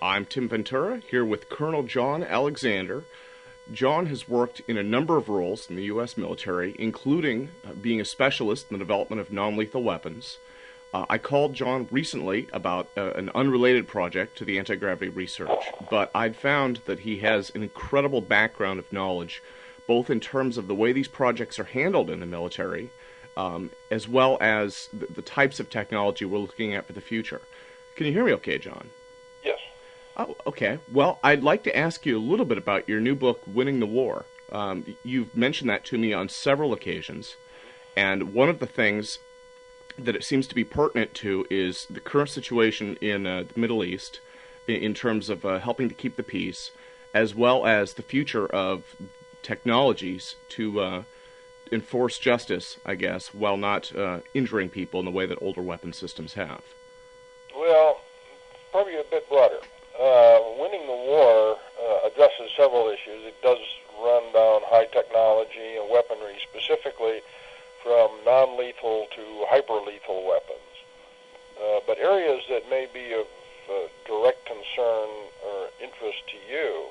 I'm Tim Ventura, here with Colonel John Alexander. John has worked in a number of roles in the U.S. military, including being a specialist in the development of non-lethal weapons. I called John recently about an unrelated project to the anti-gravity research, but I'd found that he has an incredible background of knowledge, both in terms of the way these projects are handled in the military, as well as the types of technology we're looking at for the future. Can you hear me okay, John? Yes. Oh, okay. Well, I'd like to ask you a little bit about your new book, Winning the War. You've mentioned that to me on several occasions, and one of the things that it seems to be pertinent to is the current situation in the Middle East in terms of helping to keep the peace, as well as the future of technologies to enforce justice, I guess, while not injuring people in the way that older weapon systems have. Well, probably a bit broader. Winning the War addresses several issues. It does run down high technology and weaponry, specifically from non-lethal to hyper-lethal weapons. But areas that may be of direct concern or interest to you,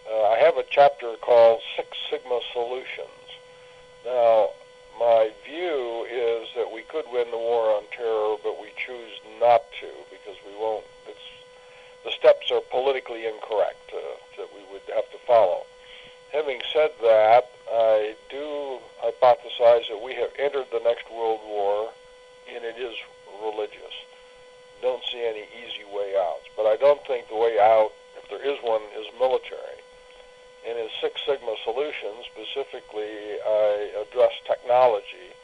I have a chapter called Six Sigma Solutions. Now, my view is that we could win the war on terror, but we choose not to because we won't. The steps are politically incorrect that we would have to follow. Having said that, I do hypothesize that we have entered the next world war, and it is religious. Don't see any easy way out. But I don't think the way out, if there is one, is military. And in Six Sigma Solutions, specifically, I address technology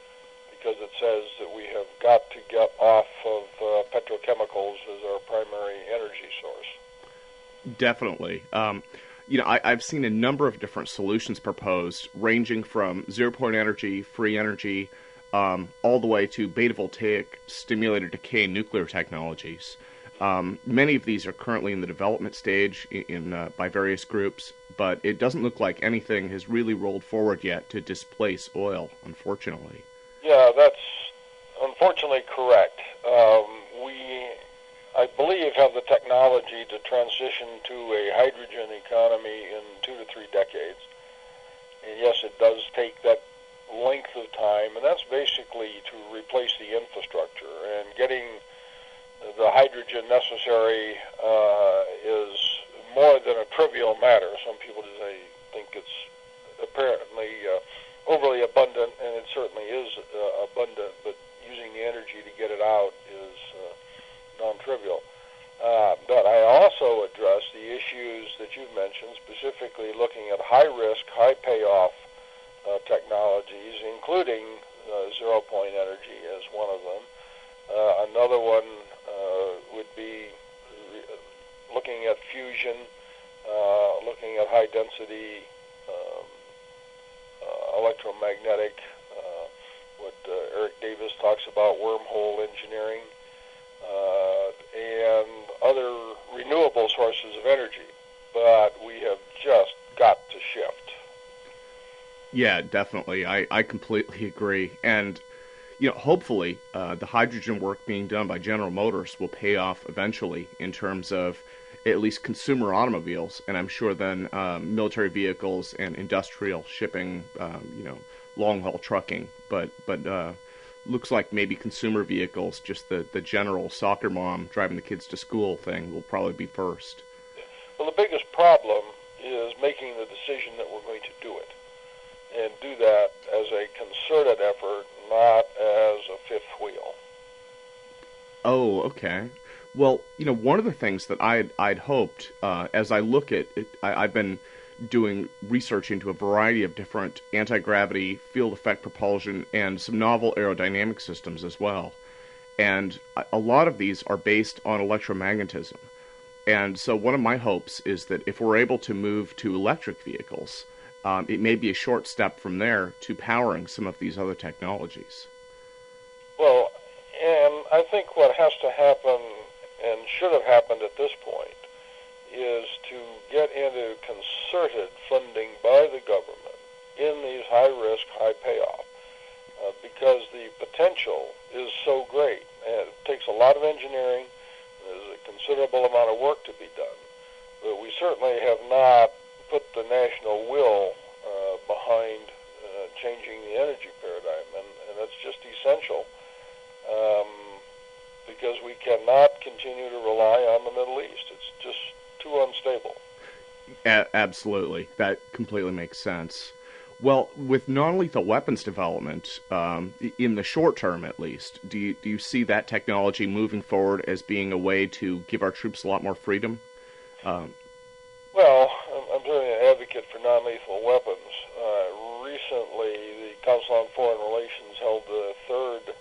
because it says that we have got to get off of petrochemicals as our primary energy source. Definitely. I've seen a number of different solutions proposed, ranging from zero-point energy, free energy, all the way to beta-voltaic stimulated decay nuclear technologies. Many of these are currently in the development stage by various groups, but it doesn't look like anything has really rolled forward yet to displace oil, unfortunately. Yeah, that's unfortunately correct. I believe, have the technology to transition to a hydrogen economy in 2 to 3 decades. And yes, it does take that length of time, and that's basically to replace the infrastructure. And getting the hydrogen necessary is more than a trivial matter. Some people think it's apparently overly abundant, and it certainly is abundant, but using the energy to get it out is non-trivial. But I also address the issues that you've mentioned, specifically looking at high-risk, high-payoff technologies, including zero-point energy as one of them. Another one would be looking at fusion, looking at high-density electromagnetic, what Eric Davis talks about, wormhole engineering, and other renewable sources of energy. But we have just got to shift. Yeah, definitely. I completely agree. And, hopefully the hydrogen work being done by General Motors will pay off eventually in terms of at least consumer automobiles, and I'm sure then military vehicles and industrial shipping, long-haul trucking. But looks like maybe consumer vehicles, just the general soccer mom driving the kids to school thing, will probably be first. Well, the biggest problem is making the decision that we're going to do it, and do that as a concerted effort, not as a fifth wheel. Oh, okay. Well, one of the things that I'd hoped, as I look at it, I've been doing research into a variety of different anti-gravity, field effect propulsion, and some novel aerodynamic systems as well. And a lot of these are based on electromagnetism. And so one of my hopes is that if we're able to move to electric vehicles, it may be a short step from there to powering some of these other technologies. Well, and I think what has to happen and should have happened at this point is to get into concerted funding by the government in these high-risk, high-payoff, because the potential is so great. And it takes a lot of engineering, There's a considerable amount of work to be done, but we certainly have not put the national will behind changing the energy paradigm, and that's just essential because we cannot continue to rely on the Middle East. It's just too unstable. Absolutely. That completely makes sense. Well, with non-lethal weapons development, in the short term at least, do you see that technology moving forward as being a way to give our troops a lot more freedom? Well, I'm certainly an advocate for non-lethal weapons. Recently, the Council on Foreign Relations held the third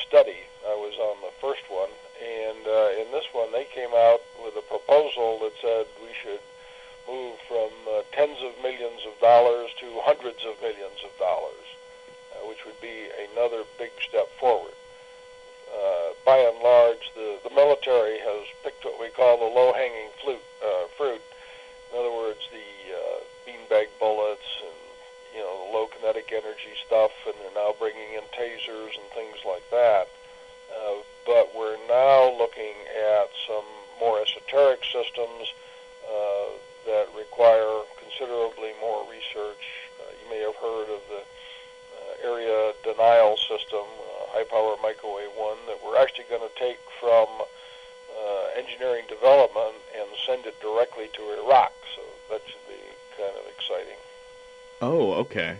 study. I was on the first one, and in this one they came out with a proposal that said we should move from tens of millions of dollars to hundreds of millions of dollars, which would be another big step forward. By and large, the military has picked what we call the low-hanging fruit. In other words, the beanbag bullets and the low kinetic energy stuff, and they're now bringing in tasers and things like that. But we're now looking at some more esoteric systems that require considerably more research. You may have heard of the area denial system, high-power microwave one, that we're actually going to take from engineering development and send it directly to Iraq. So that should be kind of exciting. Oh, okay.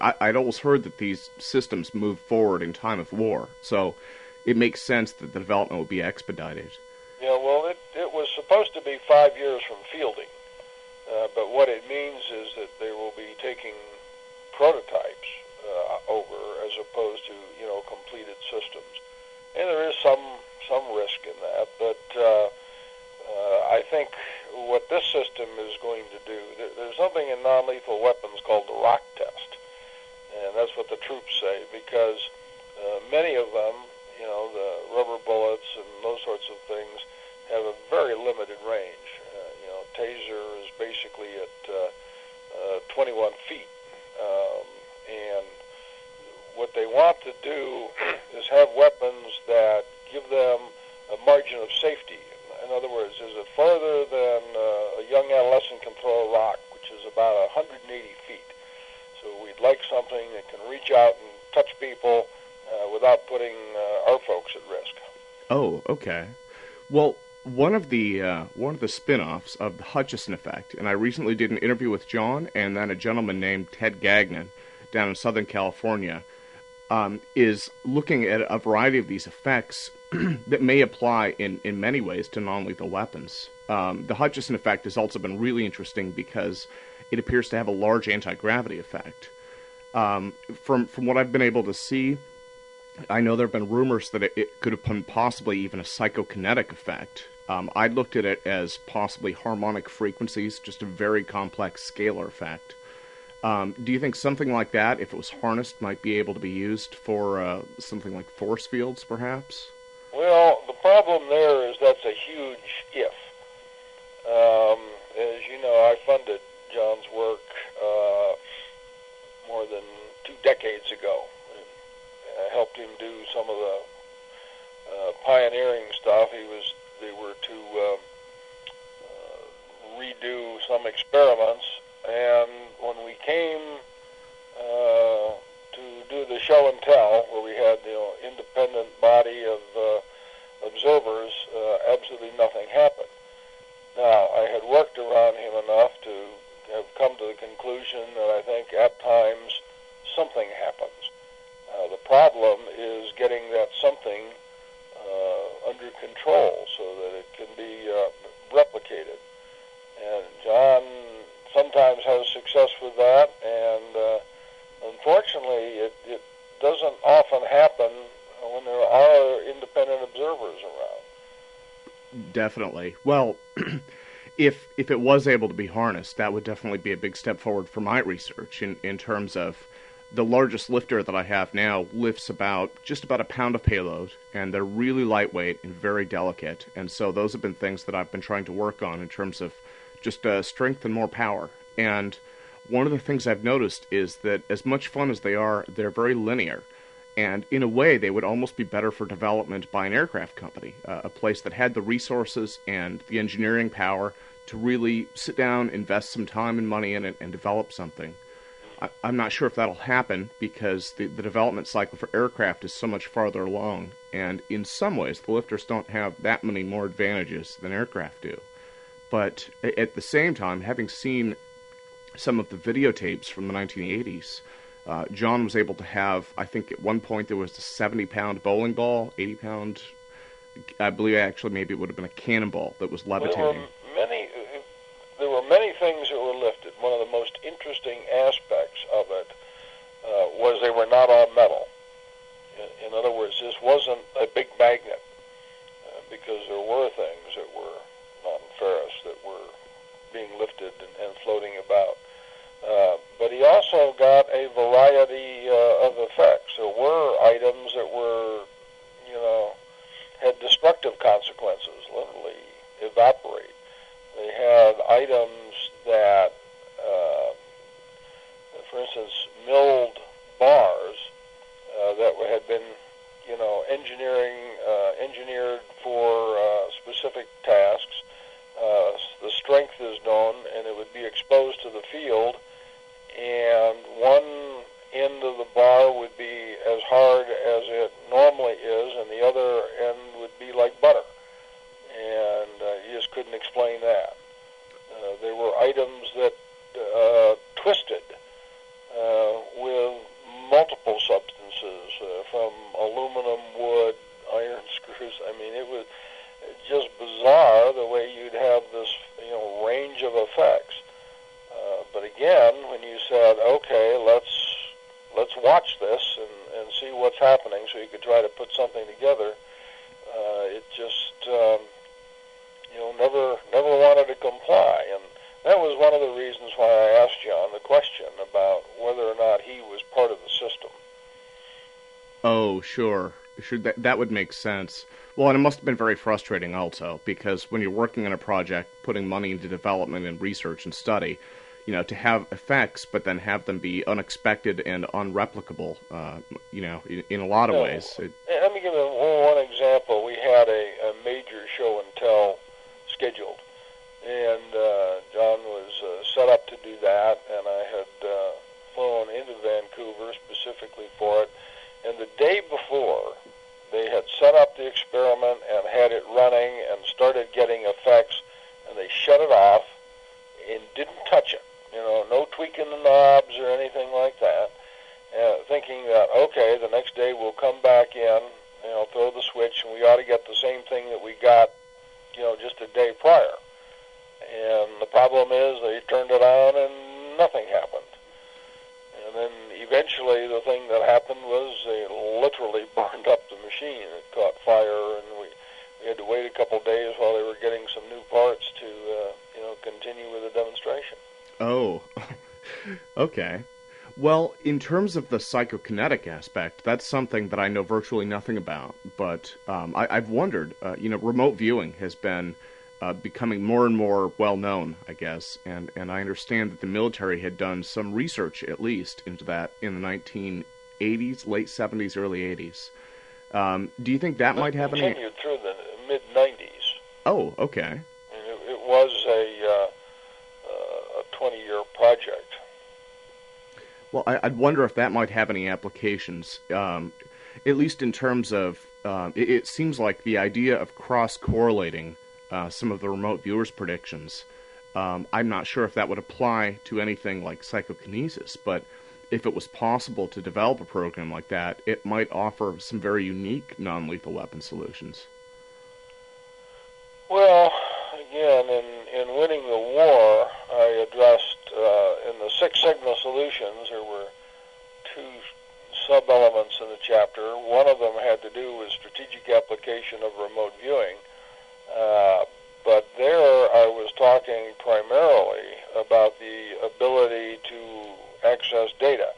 I'd always heard that these systems move forward in time of war, so it makes sense that the development would be expedited. Yeah, well, it was supposed to be 5 years from fielding, but what it means is that they will be taking prototypes over as opposed to completed systems, and there is some risk in that. But I think what this system is going to do, there's something in non-lethal weapons called the rock test, and that's what the troops say, because many of them, the rubber bullets and those sorts of things, have a very limited range. Taser is basically at 21 feet, and what they want to do is have weapons that give them a margin of safety. In other words, is it further than a young adolescent can throw a rock, which is about 180 feet. So we'd like something that can reach out and touch people without putting our folks at risk. Oh, okay. Well, one of the spin-offs of the Hutchison Effect, and I recently did an interview with John and then a gentleman named Ted Gagnon down in Southern California, is looking at a variety of these effects that may apply in many ways to non-lethal weapons. The Hutchison Effect has also been really interesting because it appears to have a large anti-gravity effect. From what I've been able to see, I know there have been rumors that it could have been possibly even a psychokinetic effect. I looked at it as possibly harmonic frequencies, just a very complex scalar effect. Do you think something like that, if it was harnessed, might be able to be used for something like force fields, perhaps? Well, the problem there is that's a huge if. As you know, I funded John's work more than 2 decades ago. I helped him do some of the pioneering stuff. They were to redo some experiments, and when we came to do the show and tell, where we had the independent body of observers, absolutely nothing happened. Now, I had worked around him enough to have come to the conclusion that I think at times something happens. The problem is getting that something under control so that it can be replicated. And John sometimes has success with that, and unfortunately it doesn't often happen when there are independent observers around. Definitely. Well, if it was able to be harnessed, that would definitely be a big step forward for my research in terms of the largest lifter that I have now lifts just about a pound of payload, and they're really lightweight and very delicate. And so those have been things that I've been trying to work on in terms of just strength and more power. And one of the things I've noticed is that as much fun as they are, they're very linear. And in a way, they would almost be better for development by an aircraft company, a place that had the resources and the engineering power to really sit down, invest some time and money in it, and develop something. I'm not sure if that'll happen because the development cycle for aircraft is so much farther along, and in some ways, the lifters don't have that many more advantages than aircraft do. But at the same time, having seen some of the videotapes from the 1980s, John was able to have, I think at one point there was a 70-pound bowling ball, 80-pound, I believe actually maybe it would have been a cannonball that was levitating. There were many things that were lifted. One of the most interesting aspects of it was they were not on metal. In other words, this wasn't a big magnet, because there were things that were non-ferrous that were being lifted and floating about. But he also got a variety of effects. There were items that were, had destructive consequences, literally evaporate. They had items that, for instance, milled bars that had been, engineered for specific tasks. The strength is known, and it would be exposed to the field, and one end of the bar would be as hard as it normally is, and the other end would be like butter. And you just couldn't explain that. There were items that twisted with multiple substances, from aluminum, wood, iron screws. I mean, it was just bizarre the way you'd have this, range of effects. But again, when you said, okay, let's watch this and see what's happening, so you could try to put something together, it just never wanted to comply. And that was one of the reasons why I asked John the question about whether or not he was part of the system. Oh, sure. That would make sense. Well, and it must have been very frustrating also, because when you're working on a project, putting money into development and research and study, to have effects, but then have them be unexpected and unreplicable, in a lot of ways. Let me give you one example. We had a major show and tell scheduled, and John was set up to do that, and I had flown into Vancouver specifically for it, and the day before, they had set up the experiment and had it running and started getting effects, and they shut it off and didn't touch it. No tweaking the knobs or anything like that, thinking that, okay, the next day we'll come back in, throw the switch, and we ought to get the same thing that we got, just a day prior. And the problem is they turned it on and nothing happened. And then eventually the thing that happened was they literally burned up the machine. It caught fire, and we had to wait a couple of days while they were getting some new parts to, continue with the demonstration. Oh, okay. Well, in terms of the psychokinetic aspect, that's something that I know virtually nothing about. But I've wondered, remote viewing has been becoming more and more well-known, I guess. And I understand that the military had done some research, at least, into that in the 1980s, late 70s, early 80s. Do you think that might have any... It continued through the mid-90s. Oh, okay. And it was a 20-year project. Well, I'd wonder if that might have any applications, at least in terms of, it seems like the idea of cross-correlating some of the remote viewers' predictions, I'm not sure if that would apply to anything like psychokinesis, but if it was possible to develop a program like that, it might offer some very unique non-lethal weapon solutions. Well, again, in winning the war, I addressed, in the Six Sigma solutions, there were two sub-elements in the chapter. One of them had to do with strategic application of remote viewing, but there I was talking primarily about the ability to access data.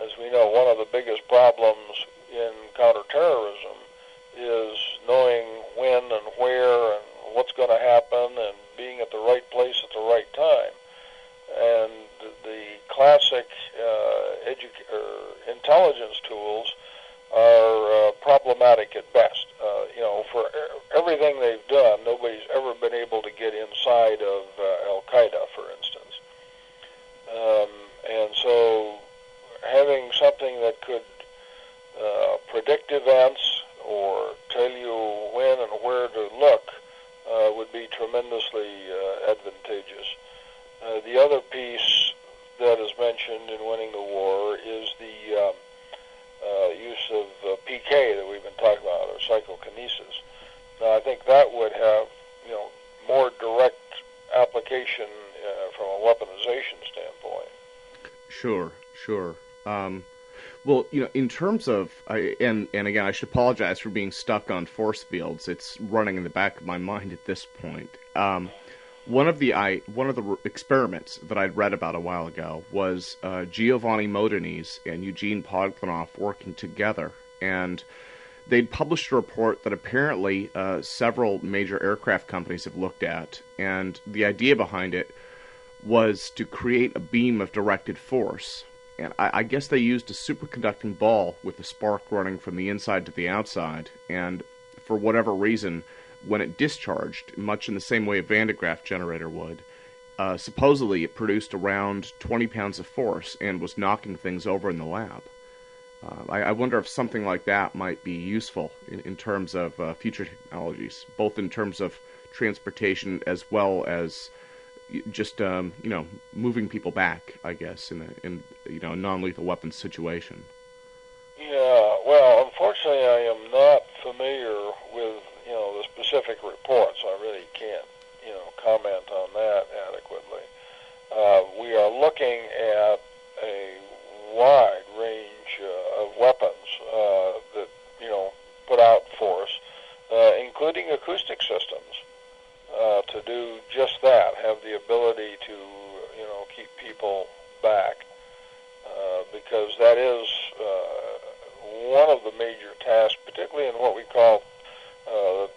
As we know, one of the biggest problems in counterterrorism is knowing when and where and what's going to happen and being at the right place at the right time. And the classic intelligence tools are problematic at best. For everything they've done, nobody's ever been able to get inside of Al-Qaeda, for instance. And so having something that could predict events or tell you when and where to look would be tremendously advantageous. The other piece that is mentioned in winning the war is the use of PK that we've been talking about, or psychokinesis. Now, I think that would have, more direct application from a weaponization standpoint. Sure. Well, in terms of, and again, I should apologize for being stuck on force fields. It's running in the back of my mind at this point. One of the experiments that I'd read about a while ago was Giovanni Modini's and Eugene Podkleanoff working together, and they'd published a report that apparently several major aircraft companies have looked at, and the idea behind it was to create a beam of directed force. And I guess they used a superconducting ball with a spark running from the inside to the outside, and for whatever reason, when it discharged, much in the same way a Van de Graaff generator would, supposedly it produced around 20 pounds of force and was knocking things over in the lab. I wonder if something like that might be useful in terms of future technologies, both in terms of transportation as well as just moving people back, I guess, in a non-lethal weapons situation. Yeah, well, unfortunately, I am not familiar with the specific report, so I really can't comment on that adequately. We are looking at a wide range of weapons that put out force, including acoustic systems, to do just that, have the ability to keep people back, because that is one of the major tasks, particularly in what we call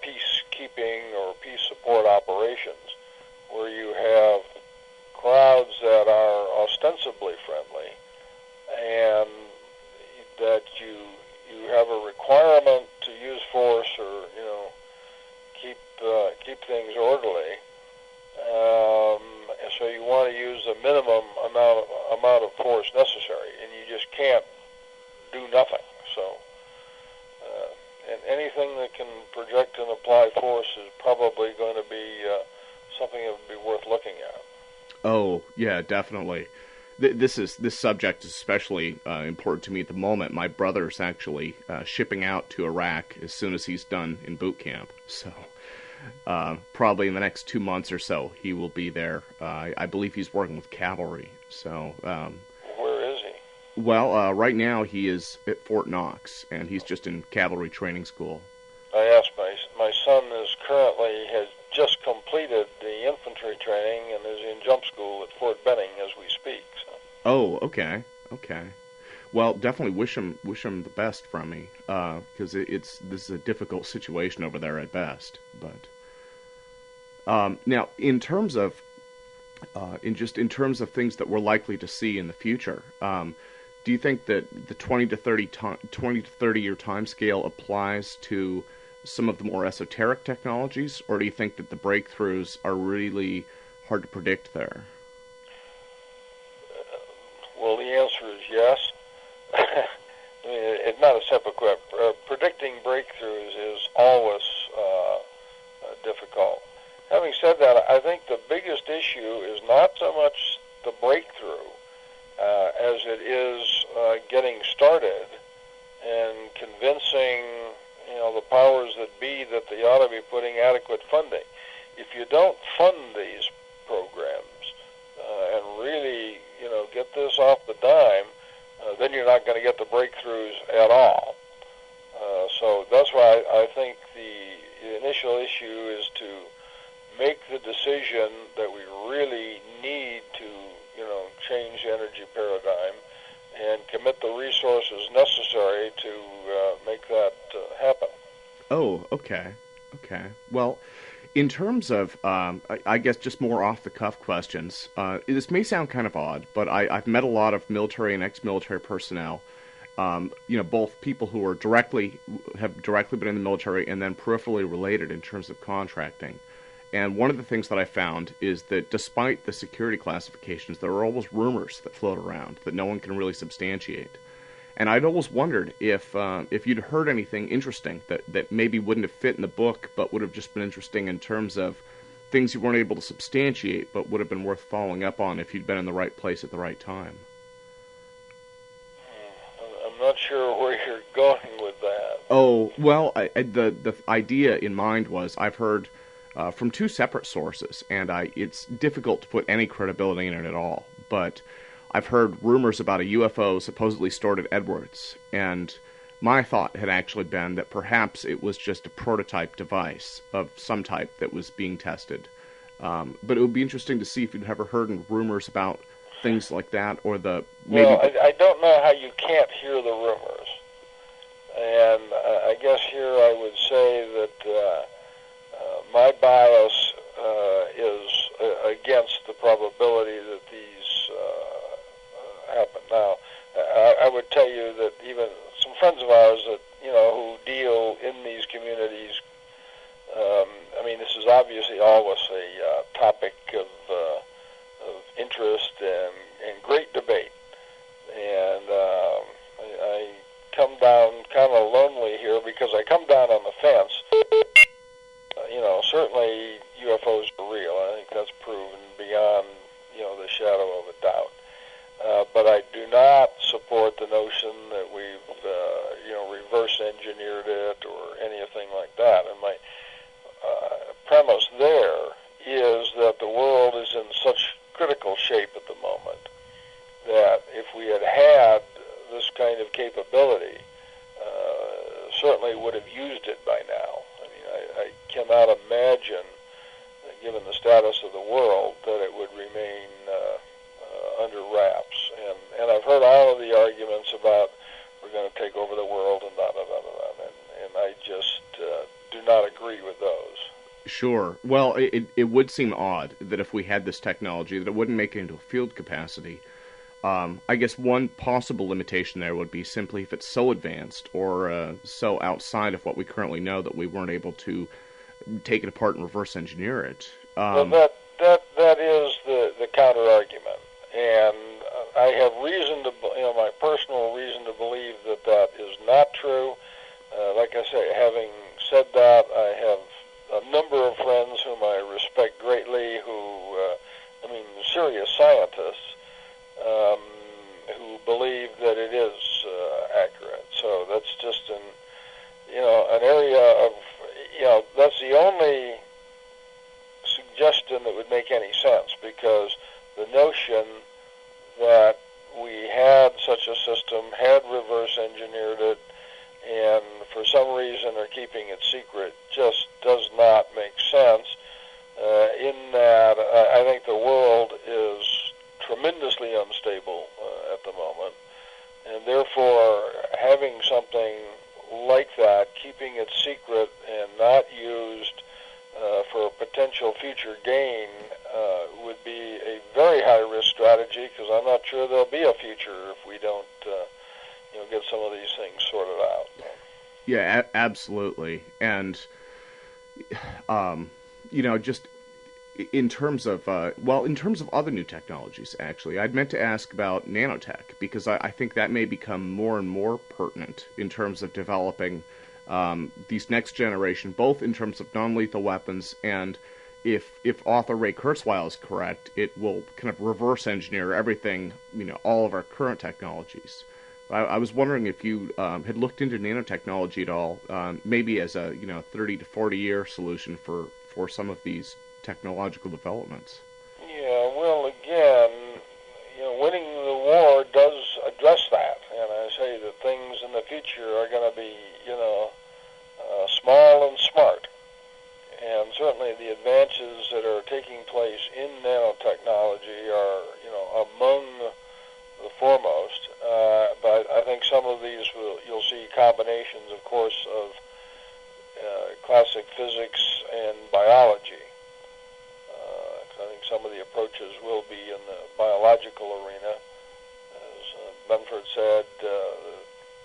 peacekeeping or peace support operations, where you have crowds that are ostensibly friendly, and that you have a requirement to use force or keep things orderly. So you want to use the minimum amount of force necessary, and you just can't do nothing. So, and anything that can project and apply force is probably going to be something that would be worth looking at. Oh, yeah, definitely. This subject is especially important to me at the moment. My brother's actually shipping out to Iraq as soon as he's done in boot camp. So probably in the next 2 months or so, he will be there. I believe he's working with cavalry. So where is he? Well, right now he is at Fort Knox, and he's just in cavalry training school. I asked my son has just completed the infantry training and is in jump school at Fort Benning as we speak. So. Oh, okay. Well, definitely wish him the best from me, because this is a difficult situation over there at best. But now, in terms of things that we're likely to see in the future, do you think that the 20 to 30 year time scale applies to some of the more esoteric technologies, or do you think that the breakthroughs are really hard to predict there? Well, the answer is yes. I mean, it's not a simple question. Predicting breakthroughs is always difficult. Having said that, I think the biggest issue is not so much the breakthrough as it is getting started and convincing the powers that be that they ought to be putting adequate funding. If you don't fund these programs and really get this off the dime, then you're not going to get the breakthroughs at all. So that's why I think the initial issue is to make the decision that we really need to change the energy paradigm and commit the resources necessary to make that happen. Oh, okay. Well, in terms of, I guess just more off-the-cuff questions, this may sound kind of odd, but I've met a lot of military and ex-military personnel both people who have directly been in the military and then peripherally related in terms of contracting. And one of the things that I found is that despite the security classifications, there are always rumors that float around that no one can really substantiate. And I'd always wondered if you'd heard anything interesting that maybe wouldn't have fit in the book, but would have just been interesting in terms of things you weren't able to substantiate, but would have been worth following up on if you'd been in the right place at the right time. I'm not sure where you're going with that. Oh, well, the idea in mind was I've heard from two separate sources, and it's difficult to put any credibility in it at all, but I've heard rumors about a UFO supposedly stored at Edwards, and my thought had actually been that perhaps it was just a prototype device of some type that was being tested. But it would be interesting to see if you'd ever heard rumors about things like that, or I don't know how you can't hear the rumors. And I guess here I would say that my bias is against the probability that these happen. Now, I would tell you that even some friends of ours that who deal in these communities, this is obviously always a topic of interest and great debate. And I come down kind of lonely here because I come down on the fence. Certainly UFOs are real. I think that's proven beyond the shadow of a doubt. But I do not support the notion that we've reverse engineered it or anything like that. And my premise there is that the world is in such critical shape at the moment that if we had had this kind of capability, certainly would have used it by now. I cannot imagine, given the status of the world, that it would remain under wraps. And I've heard all of the arguments about we're going to take over the world and and I just do not agree with those. Sure. Well, it would seem odd that if we had this technology that it wouldn't make it into a field capacity. I guess one possible limitation there would be simply if it's so advanced or so outside of what we currently know that we weren't able to take it apart and reverse engineer it. Well, that is the counter argument, and I have reason to, my personal reason to believe that is not true. Like I say, having said that, I have a number of friends whom I respect greatly who, serious scientists, who believe that it is accurate. So that's just an area of, that's the only suggestion that would make any sense, because the notion that we had such a system, had reverse engineered it, and for some reason are keeping it secret just does not make sense, in that I think the world is tremendously unstable at the moment, and therefore having something like that, keeping it secret and not used for a potential future gain, would be a very high-risk strategy, because I'm not sure there'll be a future if we don't get some of these things sorted out. Yeah, absolutely. And, just in terms of other new technologies, actually, I'd meant to ask about nanotech, because I think that may become more and more pertinent in terms of developing these next generation, both in terms of non-lethal weapons, and if author Ray Kurzweil is correct, it will kind of reverse engineer everything, all of our current technologies. I was wondering if you had looked into nanotechnology at all, maybe as a 30 to 40 year solution for some of these technological developments. Yeah, well, again, winning the war does address that, and I say that things in the future are going to be, small and smart, and certainly the advances that are taking place in nanotechnology are, among the foremost. But I think some of these you'll see combinations, of course, of classic physics and biology. I think some of the approaches will be in the biological arena. As Benford said,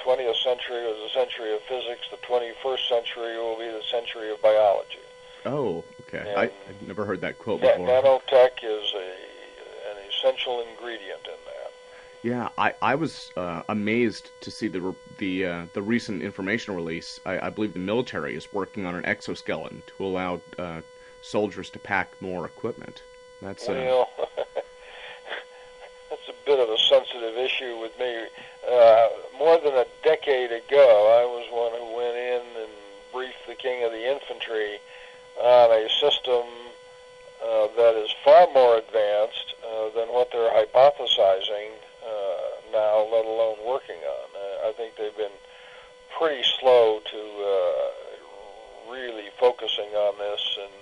20th century was the century of physics. The 21st century will be the century of biology. Oh, okay. I've never heard that quote before. before. Nanotech is an essential ingredient in that. Yeah, I was amazed to see the recent information release. I believe the military is working on an exoskeleton to allow soldiers to pack more equipment. That's that's a bit of a sensitive issue with me. More than a decade ago, I was one who went in and briefed the King of the Infantry on a system that is far more advanced than what they're hypothesizing now, let alone working on. I think they've been pretty slow to really focusing on this and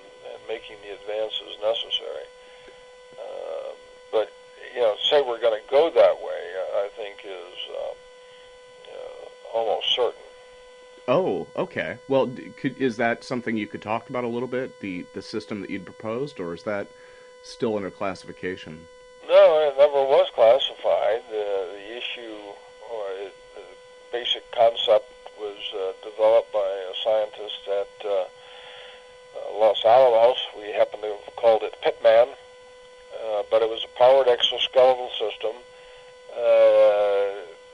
making the advances necessary. But, say we're going to go that way, I think is almost certain. Oh, okay. Well, is that something you could talk about a little bit, the system that you'd proposed, or is that still under classification? No, it never was classified. The issue, or the basic concept, was developed by a scientist at Los Alamos. We happen to have called it Pitman, but it was a powered exoskeletal system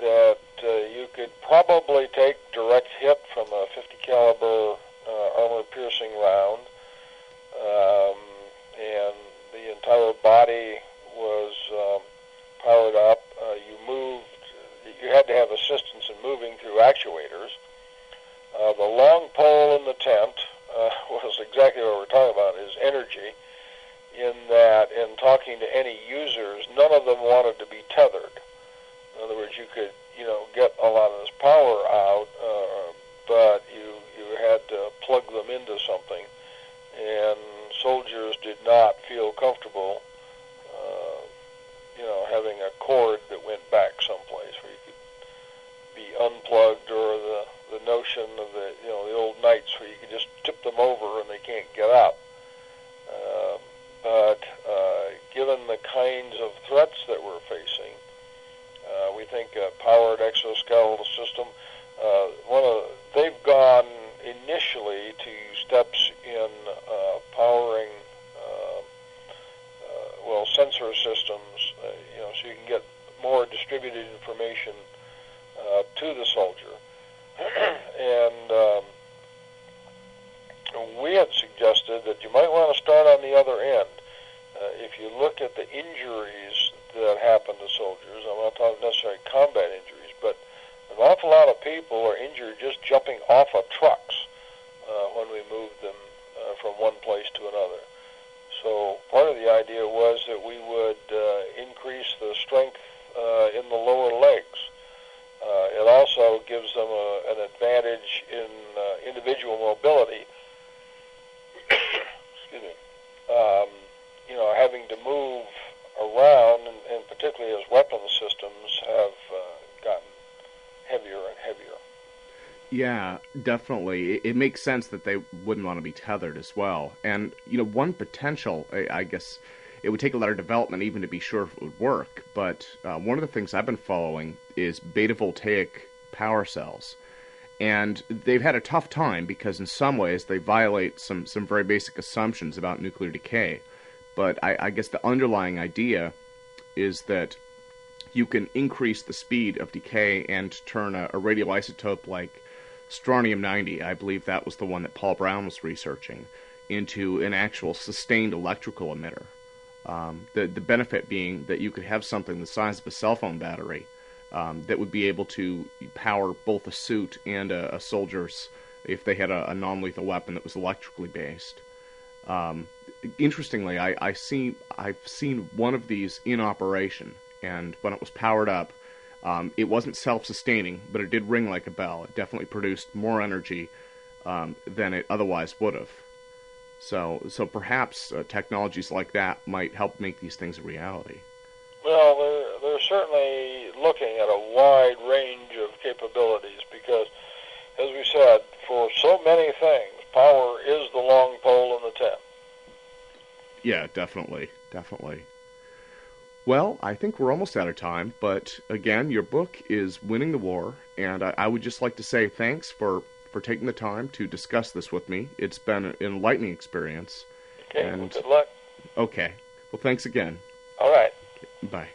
that you could probably take direct hit from a 50 caliber armor-piercing round, and the entire body was powered up. You had to have assistance in moving through actuators. The long pole in the tent was exactly what we're talking about, is energy, in that in talking to any users, none of them wanted to be tethered. In other words, you could, get a lot of this power out, but you had to plug them into something, and soldiers did not feel comfortable having a cord that went back someplace where you could be unplugged, or the notion of the old knights where you could just tip them over and they can't get up. But given the kinds of threats that we're facing, we think a powered exoskeletal system, they've gone initially to steps in powering sensor systems, so you can get more distributed information to the soldier. And we had suggested that you might want to start on the other end. If you look at the injuries that happen to soldiers, I'm not talking necessarily combat injuries, but an awful lot of people are injured just jumping off of trucks when we move them from one place to another. So part of the idea was that we would increase the strength in the lower legs. It also gives them an advantage in individual mobility. Excuse me. Having to move around, and particularly as weapon systems have gotten heavier and heavier. Yeah, definitely. It makes sense that they wouldn't want to be tethered as well. And, one potential, I guess, it would take a lot of development even to be sure if it would work, but one of the things I've been following is beta-voltaic power cells. And they've had a tough time because in some ways they violate some very basic assumptions about nuclear decay. But I guess the underlying idea is that you can increase the speed of decay and turn a radioisotope like strontium-90, I believe that was the one that Paul Brown was researching, into an actual sustained electrical emitter. The benefit being that you could have something the size of a cell phone battery that would be able to power both a suit and a soldier's, if they had a non-lethal weapon that was electrically based. Interestingly, I've seen one of these in operation, and when it was powered up, it wasn't self-sustaining, but it did ring like a bell. It definitely produced more energy than it otherwise would have. So perhaps technologies like that might help make these things a reality. Well, they're certainly looking at a wide range of capabilities because, as we said, for so many things, power is the long pole in the tent. Yeah, definitely. Well, I think we're almost out of time, but again, your book is Winning the War, and I would just like to say thanks for taking the time to discuss this with me. It's been an enlightening experience. Okay, well, good luck. Okay. Well, thanks again. All right. Bye.